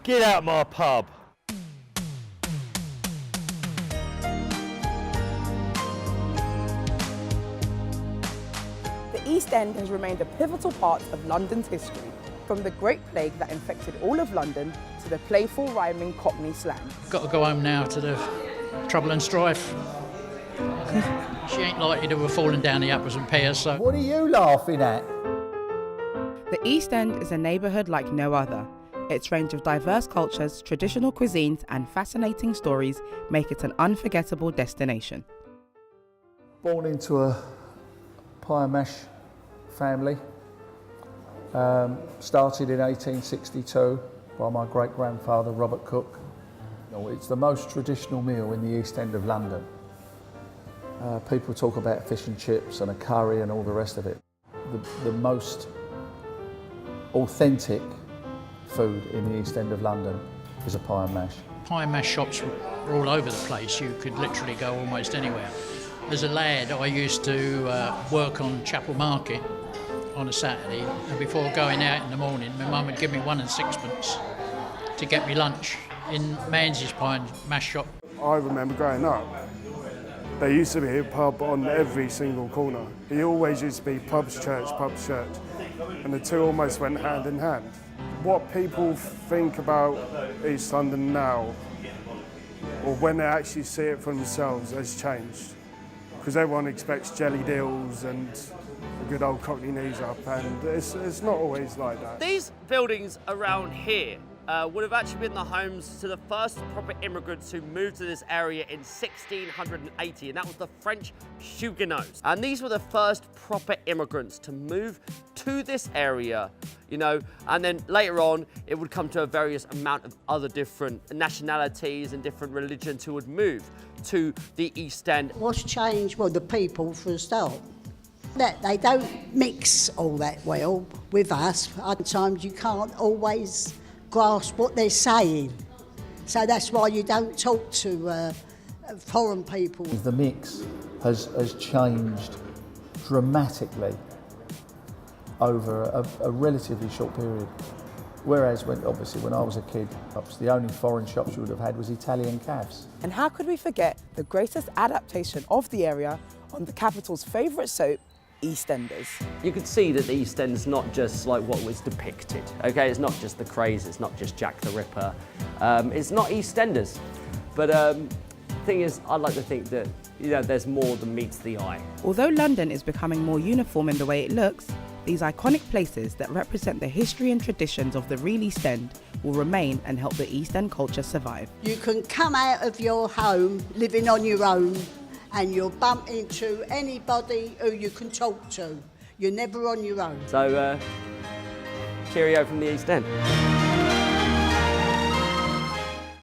Get out my pub. The East End has remained a pivotal part of London's history, from the Great Plague that infected all of London to the playful rhyming Cockney slang. Got to go home now to the trouble and strife. She ain't likely to have fallen down the apples and pears, so... What are you laughing at? The East End is a neighbourhood like no other. Its range of diverse cultures, traditional cuisines and fascinating stories make it an unforgettable destination. Born into a pie and mash family. Started in 1862 by my great-grandfather, Robert Cook. It's the most traditional meal in the East End of London. People talk about fish and chips and a curry and all the rest of it. The most authentic food in the East End of London is a pie and mash. Pie and mash shops were all over the place. You could literally go almost anywhere. As a lad, I used to work on Chapel Market on a Saturday, and before going out in the morning, my mum would give me 1 and 6pence to get me lunch in Manzy's pie and mash shop. I remember growing up, there used to be a pub on every single corner. It always used to be pubs, church, and the two almost went hand in hand. What people think about East London now, or when they actually see it for themselves, has changed. Because everyone expects jelly deals and a good old Cockney knees up, and it's not always like that. These buildings around here would have actually been the homes to the first proper immigrants who moved to this area in 1680, and that was the French Huguenots. And these were the first proper immigrants to move to this area, you know, and then later on it would come to a various amount of other different nationalities and different religions who would move to the East End. What's changed? Well, the people for a start. That they don't mix all that well with us. Sometimes you can't always grasp what they're saying. So that's why you don't talk to foreign people. The mix has changed dramatically over a relatively short period. Whereas when I was a kid, the only foreign shops you would have had was Italian cafes. And how could we forget the greatest adaptation of the area on the capital's favourite soap, EastEnders? You could see that the East End's not just like what was depicted, okay? It's not just the craze, it's not just Jack the Ripper, it's not EastEnders. But the thing is, I like to think that, you know, there's more than meets the eye. Although London is becoming more uniform in the way it looks, these iconic places that represent the history and traditions of the real East End will remain and help the East End culture survive. You can come out of your home living on your own and you'll bump into anybody who you can talk to. You're never on your own. So, cheerio from the East End.